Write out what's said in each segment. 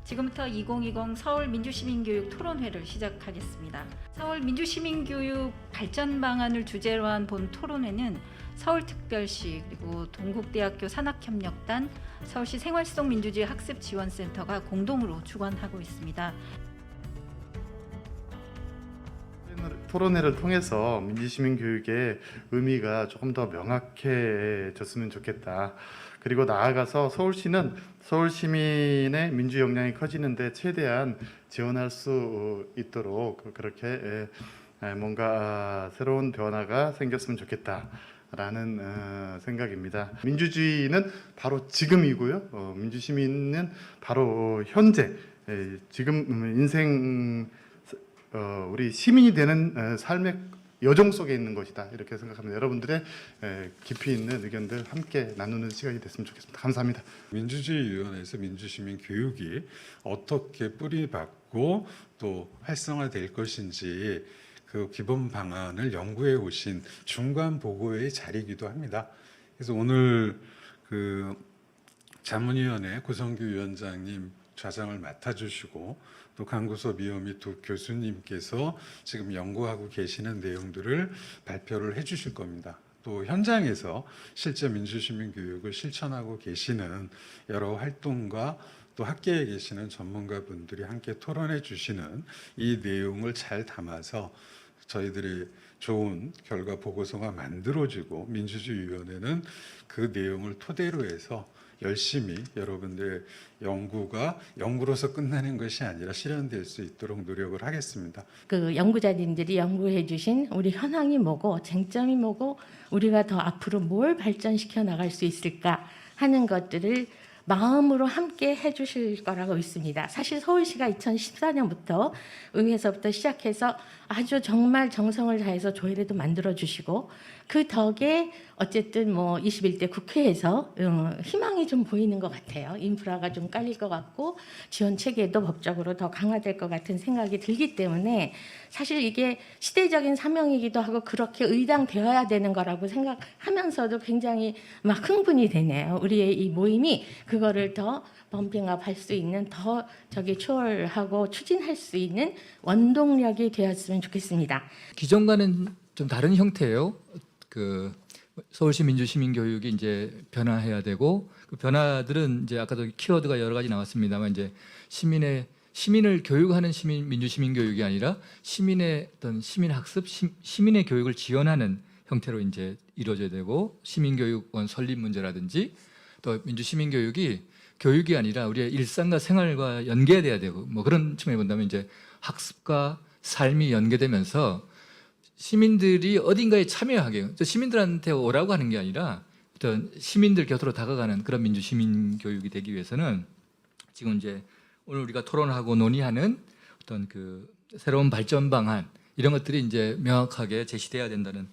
지금부터 2020 서울 민주시민교육 토론회를 시작하겠습니다. 서울 민주시민교육 발전 방안을 주제로 한 본 토론회는 서울특별시 그리고 동국대학교 산학협력단, 서울시 생활속 민주주의 학습지원센터가 공동으로 주관하고 있습니다. 토론회를 통해서 민주시민 교육의 의미가 조금 더 명확해졌으면 좋겠다. 그리고 나아가서 서울시는 서울 시민의 민주 역량이 커지는데 최대한 지원할 수 있도록 그렇게 뭔가 새로운 변화가 생겼으면 좋겠다라는 생각입니다. 민주주의는 바로 지금이고요. 민주시민은 바로 현재, 지금 인생 우리 시민이 되는 삶의 여정 속에 있는 것이다, 이렇게 생각합니다. 여러분들의 깊이 있는 의견들 함께 나누는 시간이 됐으면 좋겠습니다. 감사합니다. 민주주의위원회에서 민주시민 교육이 어떻게 뿌리박고 또 활성화될 것인지 그 기본 방안을 연구해 오신 중간 보고의 자리이기도 합니다. 그래서 오늘 그 자문위원회 고성규 위원장님 좌장을 맡아주시고 또 강구섭 위원 및 두 교수님께서 지금 연구하고 계시는 내용들을 발표를 해주실 겁니다. 또 현장에서 실제 민주시민 교육을 실천하고 계시는 여러 활동과 또 학계에 계시는 전문가분들이 함께 토론해 주시는 이 내용을 잘 담아서 저희들이 좋은 결과 보고서가 만들어지고 민주주의위원회는 그 내용을 토대로 해서 열심히 여러분들의 연구가 연구로서 끝나는 것이 아니라 실현될 수 있도록 노력을 하겠습니다. 그 연구자님들이 연구해 주신 우리 현황이 뭐고 쟁점이 뭐고 우리가 더 앞으로 뭘 발전시켜 나갈 수 있을까 하는 것들을 마음으로 함께 해주실 거라고 믿습니다. 사실 서울시가 2014년부터 의회에서부터 시작해서 아주 정말 정성을 다해서 조례도 만들어 주시고 그 덕에 어쨌든 뭐 21대 국회에서 희망이 좀 보이는 것 같아요. 인프라가 좀 깔릴 것 같고 지원 체계도 법적으로 더 강화될 것 같은 생각이 들기 때문에 사실 이게 시대적인 사명이기도 하고 그렇게 의당되어야 되는 거라고 생각하면서도 굉장히 막 흥분이 되네요. 우리의 이 모임이 그거를 더 범핑업 할 수 있는 더 초월하고 추진할 수 있는 원동력이 되었으면 좋겠습니다. 기존과는 좀 다른 형태예요. 그 서울시 민주시민교육이 이제 변화해야 되고 그 변화들은 이제 아까도 키워드가 여러 가지 나왔습니다만 이제 시민을 교육하는 민주시민 교육이 아니라 시민의 어떤 시민학습, 시민의 교육을 지원하는 형태로 이제 이루어져야 되고 시민교육원 설립 문제라든지 또 민주시민교육이 교육이 아니라 우리의 일상과 생활과 연계돼야 되고 뭐 그런 측면에 본다면 이제 학습과 삶이 연계되면서 시민들이 어딘가에 참여하게 시민들한테 오라고 하는 게 아니라 어떤 시민들 곁으로 다가가는 그런 민주시민 교육이 되기 위해서는 지금 이제 오늘 우리가 토론하고 논의하는 어떤 그 새로운 발전 방안 이런 것들이 이제 명확하게 제시돼야 된다는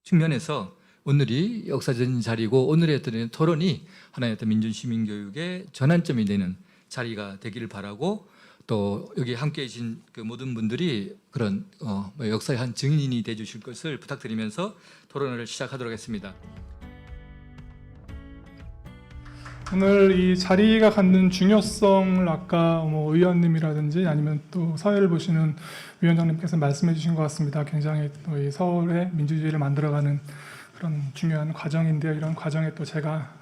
측면에서 오늘이 역사적인 자리고 오늘의 어떤 토론이 하나의 어떤 민주시민 교육의 전환점이 되는 자리가 되기를 바라고 또 여기 함께 계신 그 모든 분들이 그런 역사의 한 증인이 돼 주실 것을 부탁드리면서 토론을 시작하도록 하겠습니다. 오늘 이 자리가 갖는 중요성을 아까 의원님이라든지 아니면 또 사회를 보시는 위원장님께서 말씀해 주신 것 같습니다. 굉장히 또 이 서울의 민주주의를 만들어가는 그런 중요한 과정인데요. 이런 과정에 또 제가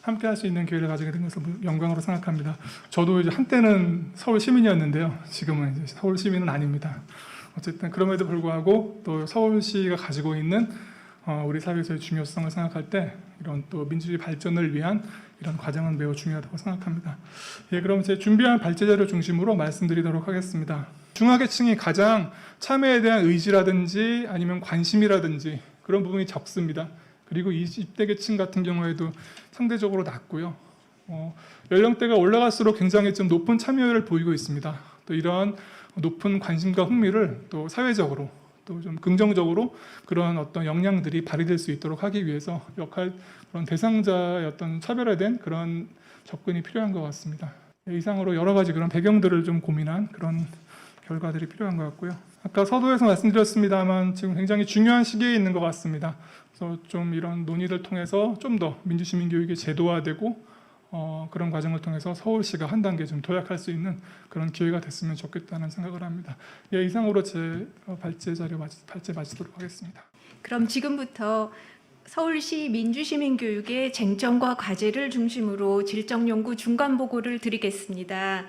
함께 할 수 있는 기회를 가지게 된 것을 영광으로 생각합니다. 저도 이제 한때는 서울 시민이었는데요. 지금은 이제 서울 시민은 아닙니다. 어쨌든 그럼에도 불구하고 또 서울시가 가지고 있는 우리 사회에서의 중요성을 생각할 때 이런 또 민주주의 발전을 위한 이런 과정은 매우 중요하다고 생각합니다. 예, 그럼 제 준비한 발제자를 중심으로 말씀드리도록 하겠습니다. 중하계층이 가장 참여에 대한 의지라든지 아니면 관심이라든지 그런 부분이 적습니다. 그리고 20대 계층 같은 경우에도 상대적으로 낮고요. 연령대가 올라갈수록 굉장히 좀 높은 참여율을 보이고 있습니다. 또 이러한 높은 관심과 흥미를 또 사회적으로 또 좀 긍정적으로 그런 어떤 역량들이 발휘될 수 있도록 하기 위해서 그런 대상자의 어떤 차별화된 그런 접근이 필요한 것 같습니다. 이상으로 여러 가지 그런 배경들을 좀 고민한 그런 결과들이 필요한 것 같고요. 아까 서두에서 말씀드렸습니다만 지금 굉장히 중요한 시기에 있는 것 같습니다. 그래서 좀 이런 논의를 통해서 좀 더 민주시민 교육이 제도화되고 그런 과정을 통해서 서울시가 한 단계 좀 도약할 수 있는 그런 기회가 됐으면 좋겠다는 생각을 합니다. 예, 이상으로 제 발제 자료 마치도록 하겠습니다. 그럼 지금부터 서울시 민주시민교육의 쟁점과 과제를 중심으로 질적연구 중간보고를 드리겠습니다.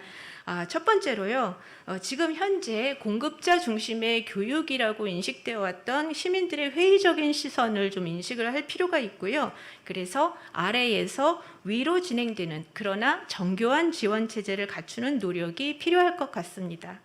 첫 번째로요. 지금 현재 공급자 중심의 교육이라고 인식되어 왔던 시민들의 회의적인 시선을 좀 인식을 할 필요가 있고요. 그래서 아래에서 위로 진행되는 그러나 정교한 지원 체제를 갖추는 노력이 필요할 것 같습니다.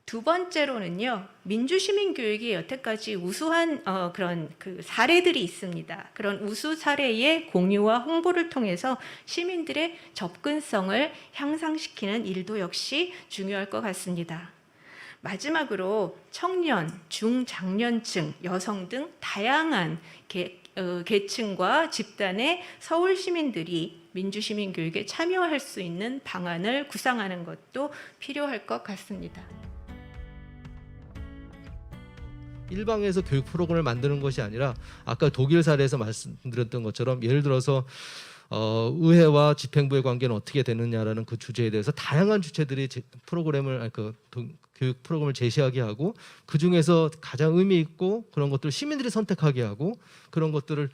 두 번째로는요, 민주시민 교육이 여태까지 우수한 그런 사례들이 있습니다. 그런 우수 사례의 공유와 홍보를 통해서 시민들의 접근성을 향상시키는 일도 역시 중요할 것 같습니다. 마지막으로 청년, 중장년층, 여성 등 다양한 계층과 집단의 서울 시민들이 민주시민 교육에 참여할 수 있는 방안을 구상하는 것도 필요할 것 같습니다. 일방에서 교육 프로그램을 만드는 것이 아니라 아까 독일 사례에서 말씀드렸던 것처럼 예를 들어서 의회와 집행부의 관계는 어떻게 되느냐라는 그 주제에 대해서 다양한 주체들이 교육 프로그램을 제시하게 하고 그 중에서 가장 의미 있고 그런 것들을 시민들이 선택하게 하고 그런 것들을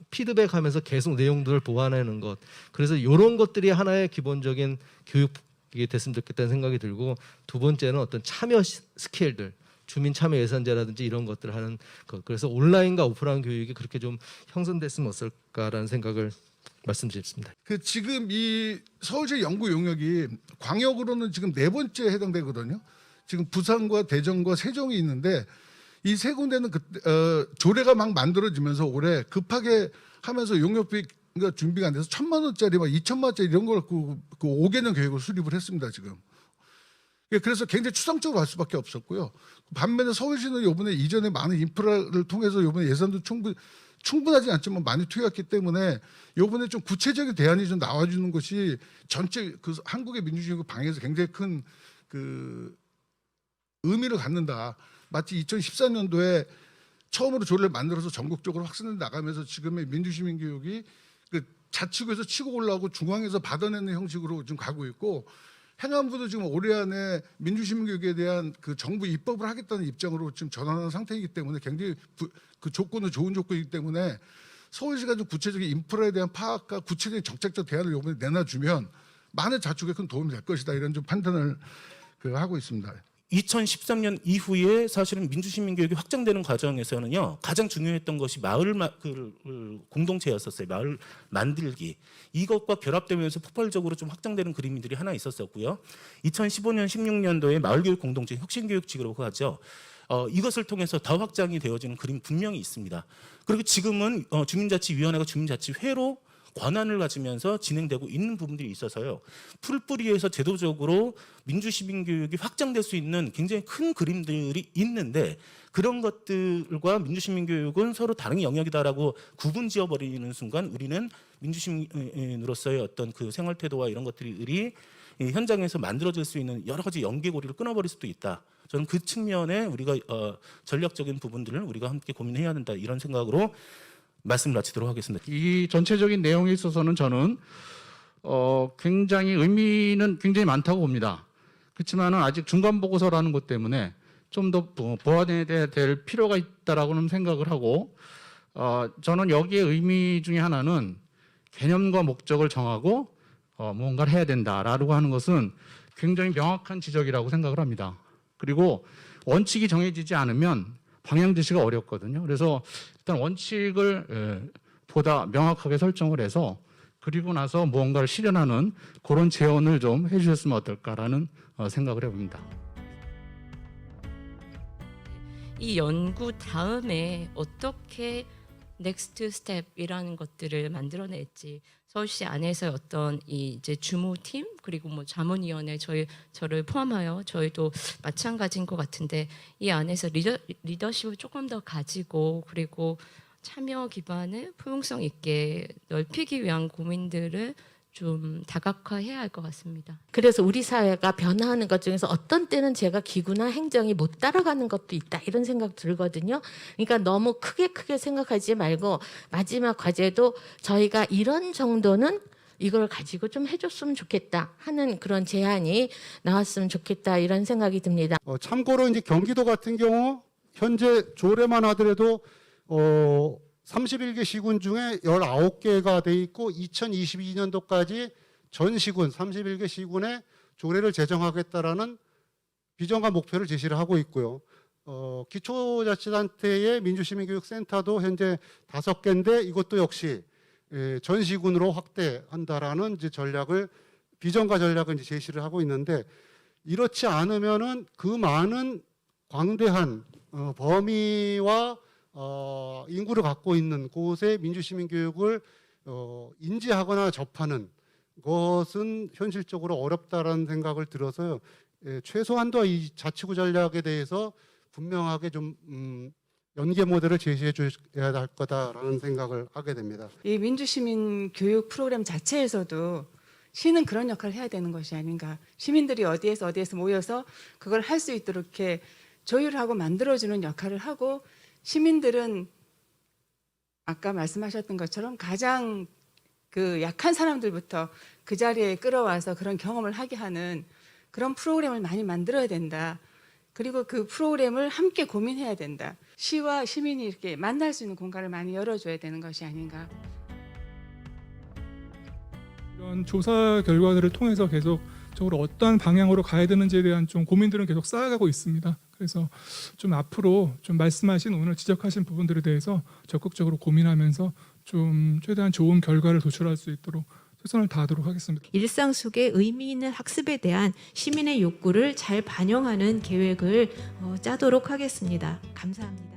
피드백하면서 계속 내용들을 보완하는 것. 그래서 이런 것들이 하나의 기본적인 교육이 됐으면 좋겠다는 생각이 들고 두 번째는 어떤 참여 스킬들. 주민 참여 예산제라든지 이런 것들을 하는 것. 그래서 온라인과 오프라인 교육이 그렇게 좀 형성됐으면 어떨까라는 생각을 말씀드렸습니다. 지금 이 서울시 연구 용역이 광역으로는 지금 4번째 해당되거든요. 지금 부산과 대전과 세종이 있는데 이 세 군데는 조례가 막 만들어지면서 올해 급하게 하면서 용역비가 준비가 안 돼서 1,000만 원짜리 막 2천만 원짜리 이런 걸 그 5개년 계획을 수립을 했습니다. 지금. 그래서 굉장히 추상적으로 할 수밖에 없었고요. 반면에 서울시는 이번에 이전에 많은 인프라를 통해서 이번에 예산도 충분하지 않지만 많이 투여했기 때문에 이번에 좀 구체적인 대안이 좀 나와주는 것이 전체 한국의 민주주의 방향에서 굉장히 큰 의미를 갖는다. 마치 2014년도에 처음으로 조례를 만들어서 전국적으로 확산해 나가면서 지금의 민주시민 교육이 자치구에서 치고 올라오고 중앙에서 받아내는 형식으로 좀 가고 있고 행안부도 지금 올해 안에 민주시민교육에 대한 정부 입법을 하겠다는 입장으로 지금 전환하는 상태이기 때문에 굉장히 조건은 좋은 조건이기 때문에 서울시가 좀 구체적인 인프라에 대한 파악과 구체적인 정책적 대안을 이번에 내놔주면 많은 자축에 큰 도움이 될 것이다 이런 좀 판단을 하고 있습니다. 2013년 이후에 사실은 민주시민 교육이 확장되는 과정에서는요 가장 중요했던 것이 마을 공동체였었어요. 마을 만들기 이것과 결합되면서 폭발적으로 좀 확장되는 그림들이 하나 있었었고요. 2015년 16년도에 마을교육 공동체 혁신교육직으로 하죠. 이것을 통해서 더 확장이 되어지는 그림 분명히 있습니다. 그리고 지금은 주민자치위원회가 주민자치회로 권한을 가지면서 진행되고 있는 부분들이 있어서요. 풀뿌리에서 제도적으로 민주시민교육이 확장될 수 있는 굉장히 큰 그림들이 있는데 그런 것들과 민주시민교육은 서로 다른 영역이다라고 구분지어버리는 순간 우리는 민주시민으로서의 어떤 생활태도와 이런 것들이 현장에서 만들어질 수 있는 여러 가지 연계고리를 끊어버릴 수도 있다. 저는 그 측면에 우리가 전략적인 부분들을 우리가 함께 고민해야 된다 이런 생각으로 말씀 마치도록 하겠습니다. 이 전체적인 내용에 있어서는 저는 굉장히 의미는 굉장히 많다고 봅니다. 그렇지만 아직 중간 보고서라는 것 때문에 좀 더 보완해야 될 필요가 있다라고는 생각을 하고 저는 여기에 의미 중에 하나는 개념과 목적을 정하고 뭔가를 해야 된다라고 하는 것은 굉장히 명확한 지적이라고 생각을 합니다. 그리고 원칙이 정해지지 않으면 방향 제시가 어렵거든요. 그래서 일단 원칙을 보다 명확하게 설정을 해서 그리고 나서 무언가를 실현하는 그런 제언을 좀 해주셨으면 어떨까라는 생각을 해봅니다. 이 연구 다음에 어떻게 넥스트 스텝이라는 것들을 만들어낼지 서울시 안에서 어떤 이제 주무팀 그리고 자문위원회 저를 포함하여 저희도 마찬가지인 것 같은데 이 안에서 리더십을 조금 더 가지고 그리고 참여 기반을 포용성 있게 넓히기 위한 고민들을 좀 다각화해야 할 것 같습니다. 그래서 우리 사회가 변화하는 것 중에서 어떤 때는 제가 기구나 행정이 못 따라가는 것도 있다 이런 생각 들거든요. 그러니까 너무 크게 생각하지 말고 마지막 과제도 저희가 이런 정도는 이걸 가지고 좀 해줬으면 좋겠다 하는 그런 제안이 나왔으면 좋겠다 이런 생각이 듭니다. 참고로 이제 경기도 같은 경우 현재 조례만 하더라도 31개 시군 중에 19개가 돼 있고 2022년도까지 전 시군 31개 시군에 조례를 제정하겠다라는 비전과 목표를 제시를 하고 있고요. 기초자치단체의 민주시민교육센터도 현재 5개인데 이것도 역시 전 시군으로 확대한다라는 이제 비전과 전략을 이제 제시를 하고 있는데 이렇지 않으면은 그 많은 광대한 범위와 인구를 갖고 있는 곳에 민주시민 교육을 인지하거나 접하는 것은 현실적으로 어렵다라는 생각을 들어서요. 최소한도 이 자치구 전략에 대해서 분명하게 좀 연계 모델을 제시해 줘야 할 거다라는 생각을 하게 됩니다. 이 민주시민 교육 프로그램 자체에서도 시는 그런 역할을 해야 되는 것이 아닌가. 시민들이 어디에서 모여서 그걸 할 수 있도록 이렇게 조율하고 만들어주는 역할을 하고 시민들은 아까 말씀하셨던 것처럼 가장 그 약한 사람들부터 그 자리에 끌어와서 그런 경험을 하게 하는 그런 프로그램을 많이 만들어야 된다. 그리고 그 프로그램을 함께 고민해야 된다. 시와 시민이 이렇게 만날 수 있는 공간을 많이 열어줘야 되는 것이 아닌가. 이런 조사 결과들을 통해서 계속적으로 어떤 방향으로 가야 되는지에 대한 좀 고민들은 계속 쌓아가고 있습니다. 그래서 좀 앞으로 좀 말씀하신 오늘 지적하신 부분들에 대해서 적극적으로 고민하면서 좀 최대한 좋은 결과를 도출할 수 있도록 최선을 다하도록 하겠습니다. 일상 속에 의미 있는 학습에 대한 시민의 욕구를 잘 반영하는 계획을 짜도록 하겠습니다. 감사합니다.